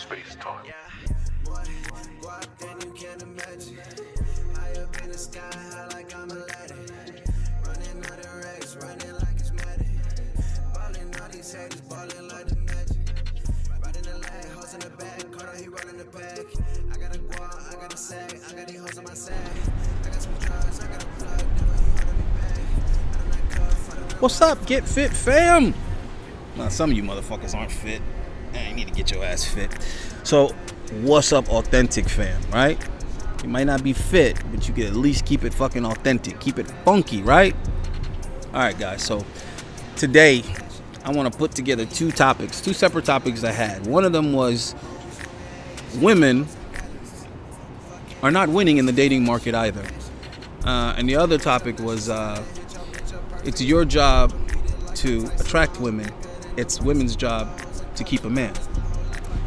Space time. Boy, go up, then you can't imagine. High up in the sky, high like I'm Aladdin. Running out of racks, running like it's Madden. Ballin' all these haters, ballin' like the magic. Riding the lag, hoes in the back, Carter, he running the back. I got a guap, I got a sack, I got these hoes on my sack. I got some drugs, I got a plug, never he holding me back. I don't like cuff, I don't know. What's up, Get Fit fam? Now, some of you motherfuckers aren't fit. You need to get your ass fit. So, what's up, authentic fam, right? You might not be fit, but you can at least keep it fucking authentic. Keep it funky, right? Alright, guys, so today I want to put together two separate topics I had. One of them was women are not winning in the dating market either. And the other topic was it's your job to attract women. It's women's job to keep a man.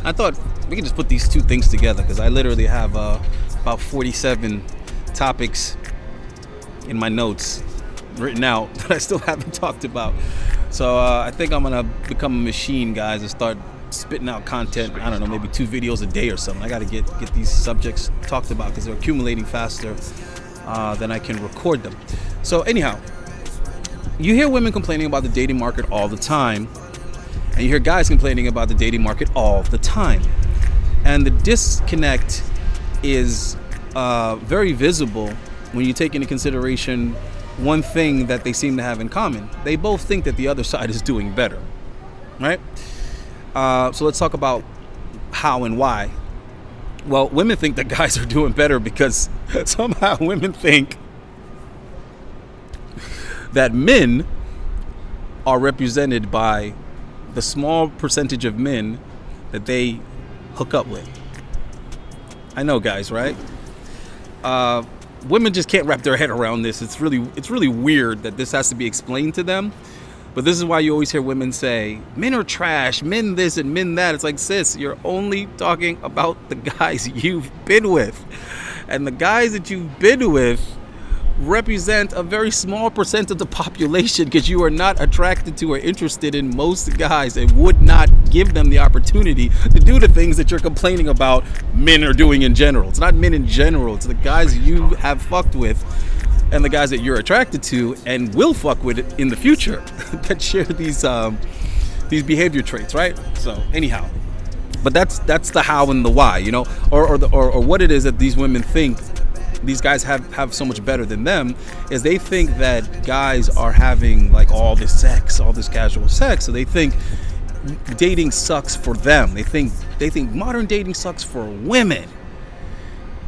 I thought we could just put these two things together because I literally have about 47 topics in my notes written out that I still haven't talked about. So I think I'm gonna become a machine, guys, and start spitting out content. I don't know, maybe 2 videos a day or something. I gotta get these subjects talked about because they're accumulating faster than I can record them. So anyhow, you hear women complaining about the dating market all the time, and you hear guys complaining about the dating market all the time. And the disconnect is very visible when you take into consideration one thing that they seem to have in common. They both think that the other side is doing better, right? So let's talk about how and why. Well, women think that guys are doing better because somehow women think that men are represented by the small percentage of men that they hook up with. I know, guys, right? Women just can't wrap their head around this. It's really weird that this has to be explained to them. But this is why you always hear women say, men are trash, men this and men that. It's like, sis, you're only talking about the guys you've been with. And the guys that you've been with represent a very small percent of the population because you are not attracted to or interested in most guys and would not give them the opportunity to do the things that you're complaining about men are doing in general. It's not men in general. It's the guys you have fucked with and the guys that you're attracted to and will fuck with in the future that share these behavior traits, right? So anyhow, but that's the how and the why, you know, or what it is that these women think these guys have so much better than them is they think that guys are having like all this casual sex. So they think dating sucks for them. They think modern dating sucks for women.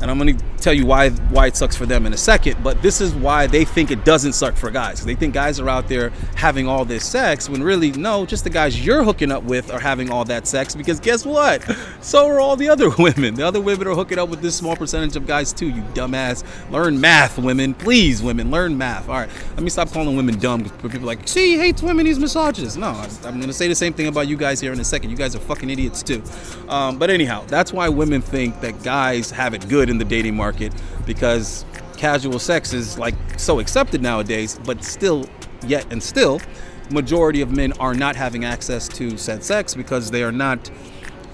And I'm going to tell you why it sucks for them in a second, but this is why they think it doesn't suck for guys. They think guys are out there having all this sex when really, no, just the guys you're hooking up with are having all that sex because guess what? So are all the other women. The other women are hooking up with this small percentage of guys too, you dumbass. Learn math, women. Please, women, learn math. All right, let me stop calling women dumb because people are like, see, he hates women, he's misogynist. No, I'm going to say the same thing about you guys here in a second. You guys are fucking idiots too. But anyhow, that's why women think that guys have it good in the dating market because casual sex is like so accepted nowadays, but still majority of men are not having access to said sex because they are not,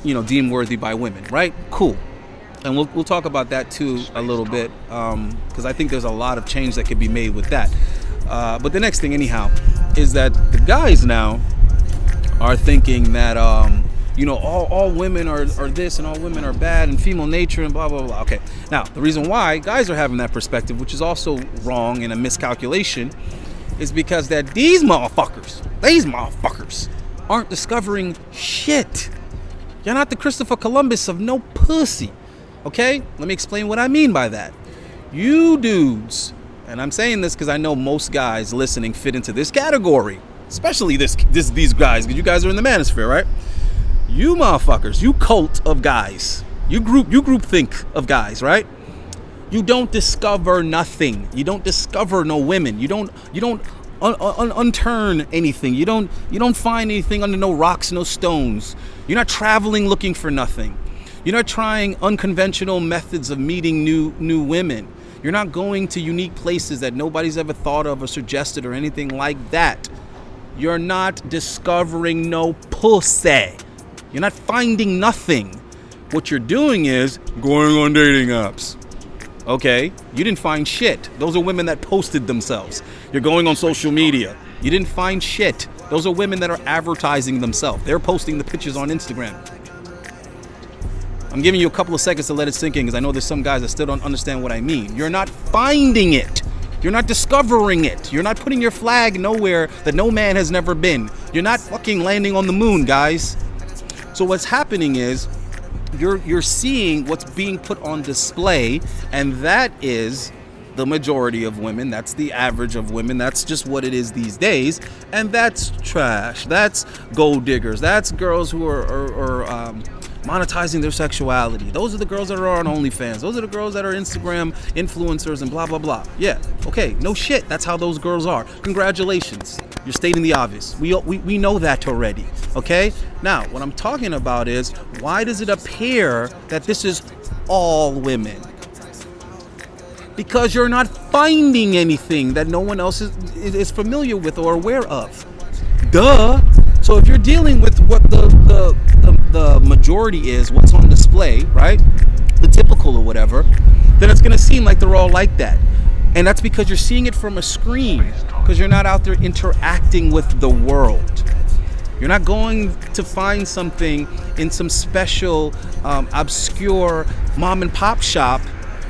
deemed worthy by women, right? Cool. And we'll talk about that too a little bit because I think there's a lot of change that could be made with that. But the next thing anyhow is that the guys now are thinking that all women are this and all women are bad and female nature and blah, blah, blah. Okay. Now, the reason why guys are having that perspective, which is also wrong and a miscalculation, is because that these motherfuckers aren't discovering shit. You're not the Christopher Columbus of no pussy. Okay? Let me explain what I mean by that. You dudes, and I'm saying this because I know most guys listening fit into this category, especially these guys, because you guys are in the manosphere, right? You motherfuckers, you cult of guys, you group think of guys, right? You don't discover nothing. You don't discover no women. You don't unturn anything. You don't find anything under no rocks, no stones. You're not traveling looking for nothing. You're not trying unconventional methods of meeting new women. You're not going to unique places that nobody's ever thought of or suggested or anything like that. You're not discovering no pussy. You're not finding nothing. What you're doing is going on dating apps. Okay, you didn't find shit. Those are women that posted themselves. You're going on social media. You didn't find shit. Those are women that are advertising themselves. They're posting the pictures on Instagram. I'm giving you a couple of seconds to let it sink in because I know there's some guys that still don't understand what I mean. You're not finding it. You're not discovering it. You're not putting your flag nowhere that no man has never been. You're not fucking landing on the moon, guys. So what's happening is you're seeing what's being put on display, and that is the majority of women. That's the average of women. That's just what it is these days, and that's trash. That's gold diggers. That's girls who are monetizing their sexuality. Those are the girls that are on OnlyFans. Those are the girls that are Instagram influencers and blah blah blah. Yeah, okay, no shit. That's how those girls are. Congratulations, you're stating the obvious. We know that already. Okay. Now, what I'm talking about is why does it appear that this is all women? Because you're not finding anything that no one else is familiar with or aware of. Duh. So if you're dealing with what the majority is, what's on display, right? The typical or whatever, then it's going to seem like they're all like that. And that's because you're seeing it from a screen, because you're not out there interacting with the world. You're not going to find something in some special, obscure mom and pop shop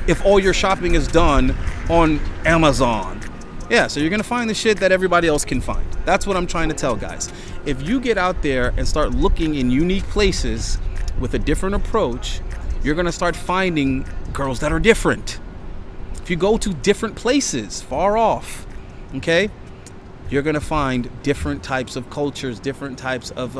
if all your shopping is done on Amazon. Yeah, so you're going to find the shit that everybody else can find. That's what I'm trying to tell guys. If you get out there and start looking in unique places with a different approach, you're going to start finding girls that are different. If you go to different places, far off, okay, you're going to find different types of cultures, different types of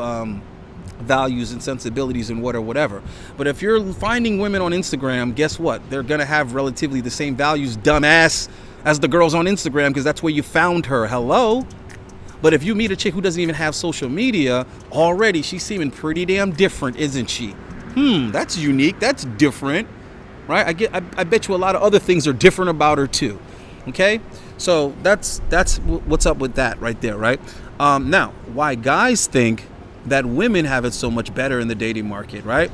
values and sensibilities and whatever. But if you're finding women on Instagram, guess what? They're going to have relatively the same values, dumbass, as the girls on Instagram, because that's where you found her. Hello? But if you meet a chick who doesn't even have social media, already she's seeming pretty damn different, isn't she? That's unique. That's different, right? I bet you a lot of other things are different about her too. Okay? So that's what's up with that right there, right? Now, why guys think that women have it so much better in the dating market, right?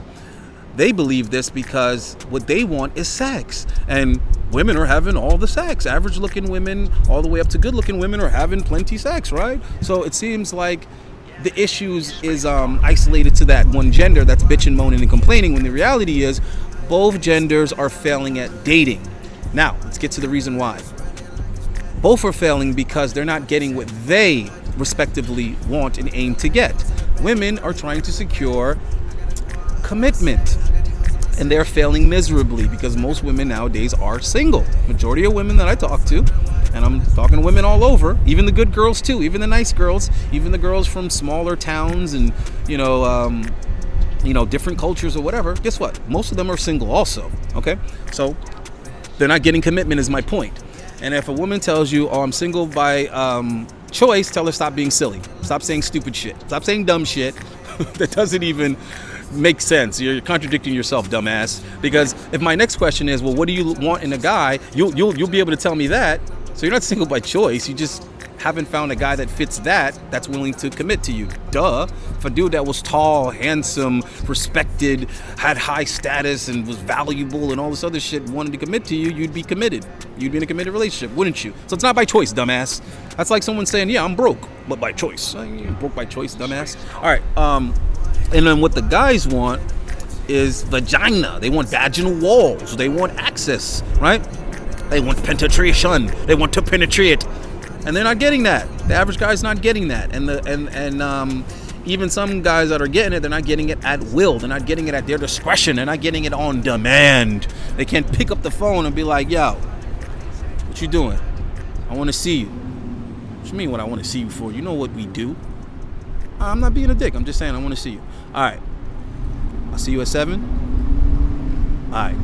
They believe this because what they want is sex, and women are having all the sex. Average looking women all the way up to good looking women are having plenty sex, right? So it seems like the issues is isolated to that one gender that's bitching, moaning, and complaining, when the reality is both genders are failing at dating. Now, let's get to the reason why. Both are failing because they're not getting what they respectively want and aim to get. Women are trying to secure commitment, and they're failing miserably because most women nowadays are single. Majority of women that I talk to, and I'm talking to women all over, even the good girls too, even the nice girls, even the girls from smaller towns and different cultures or whatever, guess what? Most of them are single also. Okay, so they're not getting commitment is my point. And if a woman tells you, oh, I'm single by choice, tell her stop being silly. Stop saying stupid shit. Stop saying dumb shit that doesn't even make sense. You're contradicting yourself, dumbass. Because if my next question is, well, what do you want in a guy? You'll be able to tell me that. So you're not single by choice. You just haven't found a guy that fits that's willing to commit to you. Duh. If a dude that was tall, handsome, respected, had high status, and was valuable and all this other shit wanted to commit to you, you'd be committed. You'd be in a committed relationship, wouldn't you? So it's not by choice, dumbass. That's like someone saying, yeah, I'm broke, but by choice. You're broke by choice, dumbass. All right. And then what the guys want is vagina. They want vaginal walls. They want access, right? They want penetration. They want to penetrate. And they're not getting that. The average guy's not getting that. And even some guys that are getting it, they're not getting it at will. They're not getting it at their discretion. They're not getting it on demand. They can't pick up the phone and be like, yo, what you doing? I want to see you. What you mean what I want to see you for? You know what we do. I'm not being a dick. I'm just saying I want to see you. All right. I'll see you at 7. All right.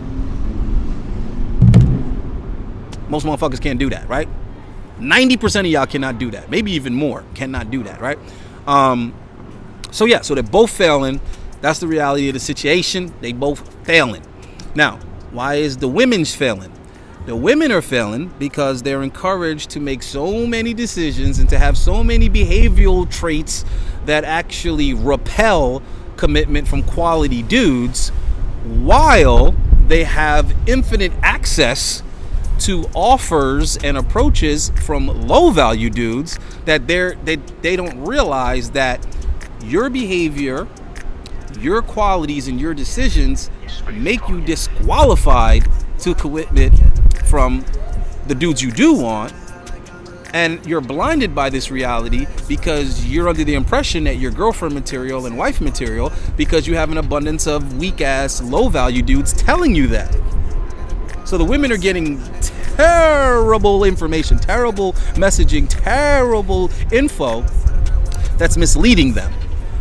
Most motherfuckers can't do that, right? 90% of y'all cannot do that. Maybe even more cannot do that, right? So they're both failing. That's the reality of the situation. They both failing. Now, why is the women's failing? The women are failing because they're encouraged to make so many decisions and to have so many behavioral traits that actually repel commitment from quality dudes, while they have infinite access to offers and approaches from low value dudes that they don't realize that your behavior, your qualities, and your decisions make you disqualified to commitment from the dudes you do want. And you're blinded by this reality because you're under the impression that you're girlfriend material and wife material because you have an abundance of weak-ass, low-value dudes telling you that. So the women are getting terrible information, terrible messaging, terrible info that's misleading them.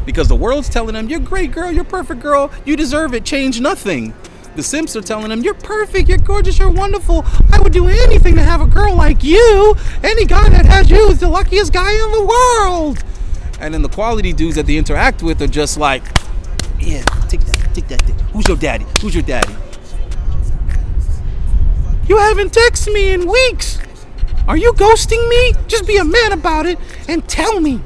Because the world's telling them, you're great, girl, you're perfect, girl, you deserve it, change nothing. The simps are telling them, you're perfect, you're gorgeous, you're wonderful, I would do anything to have a girl like you. Any guy that has you is the luckiest guy in the world. And then the quality dudes that they interact with are just like, yeah, take that. Who's your daddy? Who's your daddy? You haven't texted me in weeks. Are you ghosting me? Just be a man about it and tell me.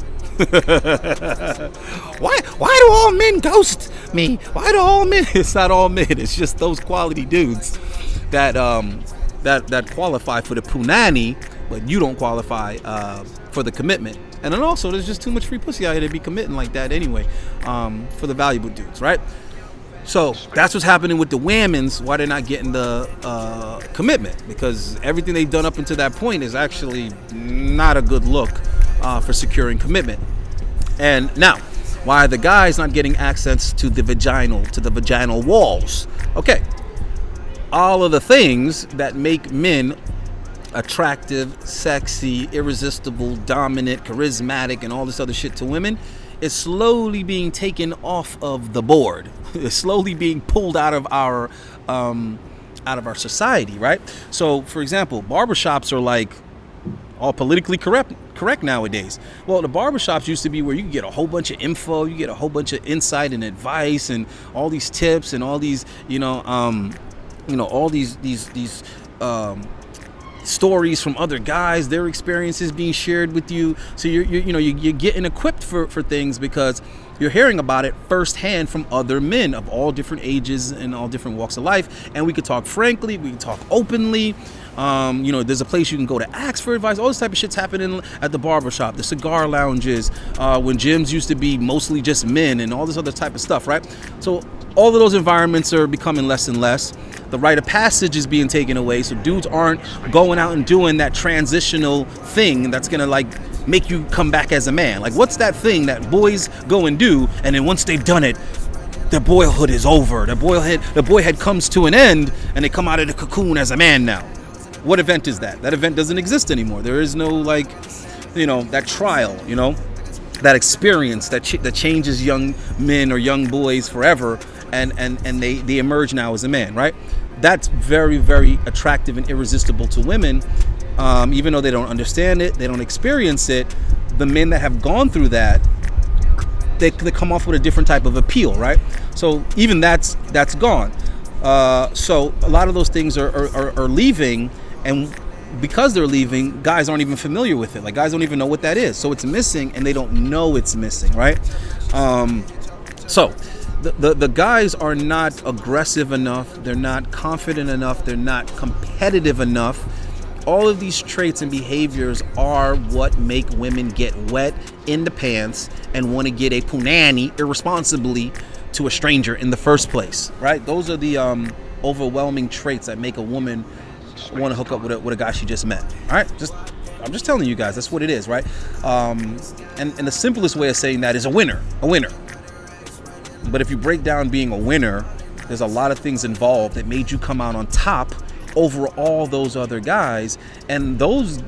Why do all men ghost me? Why do all men? It's not all men. It's just those quality dudes that that qualify for the punani, but you don't qualify for the commitment. And then also, there's just too much free pussy out here to be committing like that anyway, for the valuable dudes, right? So that's what's happening with the women's, why they're not getting the commitment, because everything they've done up until that point is actually not a good look for securing commitment. And now, why are the guys not getting access to the vaginal walls? Okay, all of the things that make men attractive, sexy, irresistible, dominant, charismatic, and all this other shit to women is slowly being taken off of the board. It's slowly being pulled out of our society, right? So, for example, barbershops are like all politically correct nowadays. Well, the barbershops used to be where you could get a whole bunch of info, you get a whole bunch of insight and advice, and all these tips and all these, all these stories from other guys, their experiences being shared with you. So you're getting equipped for things because you're hearing about it firsthand from other men of all different ages and all different walks of life. And we could talk frankly, we can talk openly. There's a place you can go to ask for advice. All this type of shit's happening at the barbershop, the cigar lounges, when gyms used to be mostly just men, and all this other type of stuff, right? So all of those environments are becoming less and less. The rite of passage is being taken away, so dudes aren't going out and doing that transitional thing that's gonna like make you come back as a man. Like, what's that thing that boys go and do, and then once they've done it, their boyhood is over. The boyhood comes to an end, and they come out of the cocoon as a man now. What event is that? That event doesn't exist anymore. There is no that trial, that experience that changes young men or young boys forever, and they emerge now as a man, right? That's very, very attractive and irresistible to women, even though they don't understand it, they don't experience it. The men that have gone through that, they come off with a different type of appeal, right? So even that's gone. So a lot of those things are leaving, and because they're leaving, guys aren't even familiar with it. Like, guys don't even know what that is. So it's missing, and they don't know it's missing, right? So the guys are not aggressive enough. They're not confident enough. They're not competitive enough. All of these traits and behaviors are what make women get wet in the pants and want to get a punani irresponsibly to a stranger in the first place, right? Those are the overwhelming traits that make a woman want to hook up with a guy she just met. All right, I'm just telling you guys, that's what it is, right? And the simplest way of saying that is a winner. But if you break down being a winner, there's a lot of things involved that made you come out on top over all those other guys, and those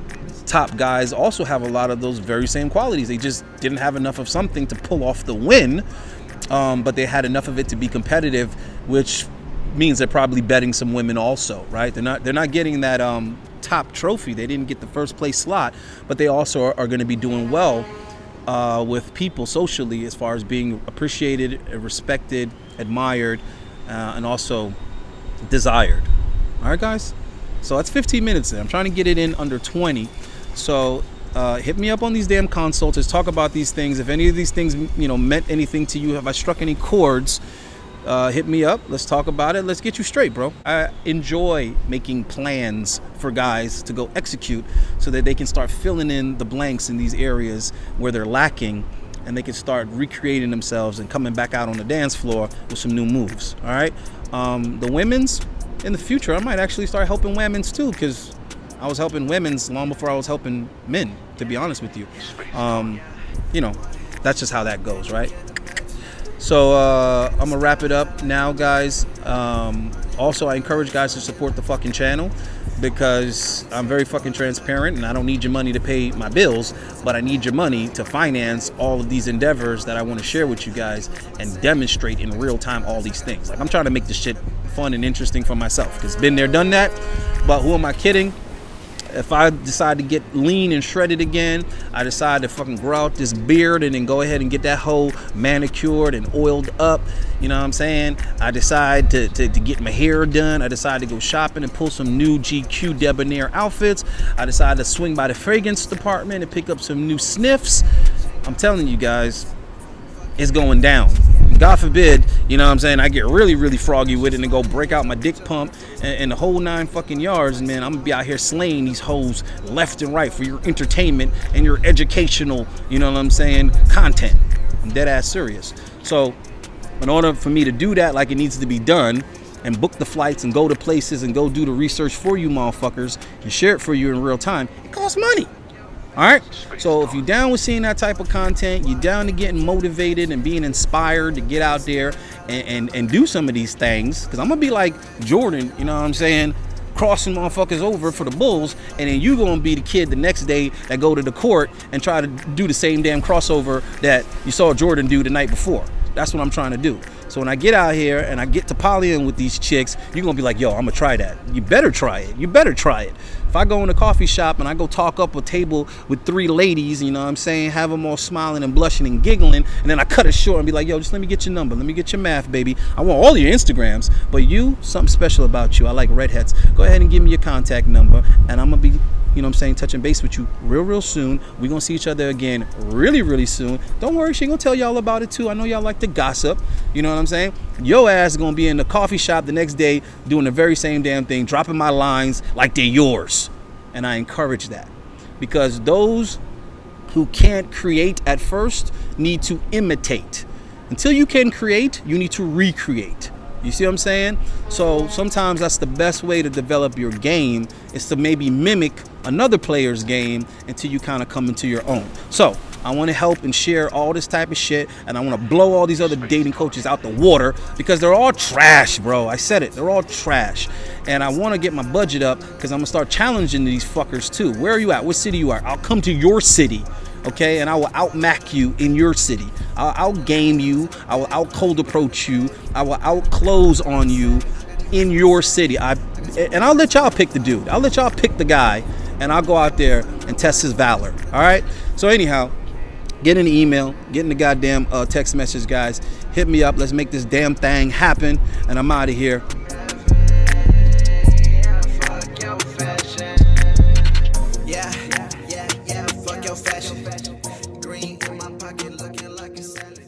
top guys also have a lot of those very same qualities. They just didn't have enough of something to pull off the win, but they had enough of it to be competitive, which means they're probably betting some women also, right? They're not getting that top trophy. They didn't get the first place slot, but they also are going to be doing well with people socially, as far as being appreciated, respected, admired, and also desired. All right, guys? So that's 15 minutes in. I'm trying to get it in under 20. So hit me up on these damn consults. Let's talk about these things. If any of these things, meant anything to you, have I struck any chords, hit me up. Let's talk about it. Let's get you straight, bro. I enjoy making plans for guys to go execute so that they can start filling in the blanks in these areas where they're lacking, and they can start recreating themselves and coming back out on the dance floor with some new moves. All right. The women's, in the future, I might actually start helping women's too, because I was helping women's long before I was helping men, to be honest with you. You know, that's just how that goes, right? So I'm gonna wrap it up now, guys. Also, I encourage guys to support the fucking channel, because I'm very fucking transparent, and I don't need your money to pay my bills, but I need your money to finance all of these endeavors that I want to share with you guys and demonstrate in real time all these things. Like, I'm trying to make this shit fun and interesting for myself, because been there, done that. But who am I kidding? If I decide to get lean and shredded again, I decide to fucking grow out this beard and then go ahead and get that whole manicured and oiled up, you know what I'm saying? I decide to get my hair done. I decide to go shopping and pull some new GQ debonair outfits. I decide to swing by the fragrance department and pick up some new sniffs. I'm telling you guys, it's going down. God forbid, you know what I'm saying, I get really, really froggy with it and go break out my dick pump and the whole 9 fucking yards, and man, I'm gonna be out here slaying these hoes left and right for your entertainment and your educational, you know what I'm saying, content. I'm dead ass serious. So in order for me to do that like it needs to be done, and book the flights and go to places and go do the research for you motherfuckers and share it for you in real time, it costs money. All right, so if you're down with seeing that type of content, you're down to getting motivated and being inspired to get out there and do some of these things, because I'm gonna be like Jordan, you know what I'm saying, crossing motherfuckers over for the Bulls, and then you gonna be the kid the next day that go to the court and try to do the same damn crossover that you saw Jordan do the night before. That's what I'm trying to do. So when I get out here and I get to polying with these chicks, you're gonna be like, yo, I'm gonna try that. You better try it. You better try it. If I go in a coffee shop and I go talk up a table with 3 ladies, you know what I'm saying, have them all smiling and blushing and giggling, and then I cut it short and be like, yo, just let me get your number. Let me get your math, baby. I want all your Instagrams, but you, something special about you. I like redheads. Go ahead and give me your contact number, and I'm gonna be, you know what I'm saying, touching base with you real soon. We're gonna see each other again really soon. Don't worry, she gonna tell y'all about it too. I know y'all like to gossip, you know what I'm saying? Your ass is gonna be in the coffee shop the next day doing the very same damn thing, dropping my lines like they're yours. And I encourage that, because those who can't create at first need to imitate. Until you can create, you need to recreate. You see what I'm saying? So sometimes that's the best way to develop your game, is to maybe mimic another player's game until you kind of come into your own. So I want to help and share all this type of shit, and I want to blow all these other dating coaches out the water, because they're all trash, bro. I said it. They're all trash. And I want to get my budget up, because I'm going to start challenging these fuckers too. Where are you at? What city you are? I'll come to your city. Okay, and I will out-mac you in your city. I'll out-game you. I will out-cold approach you. I will out-close on you in your city. And I'll let y'all pick the dude. I'll let y'all pick the guy, and I'll go out there and test his valor. All right? So anyhow, get in the email, get in the goddamn text message, guys. Hit me up. Let's make this damn thing happen, and I'm out of here. Fashion. Green in my pocket looking like a salad.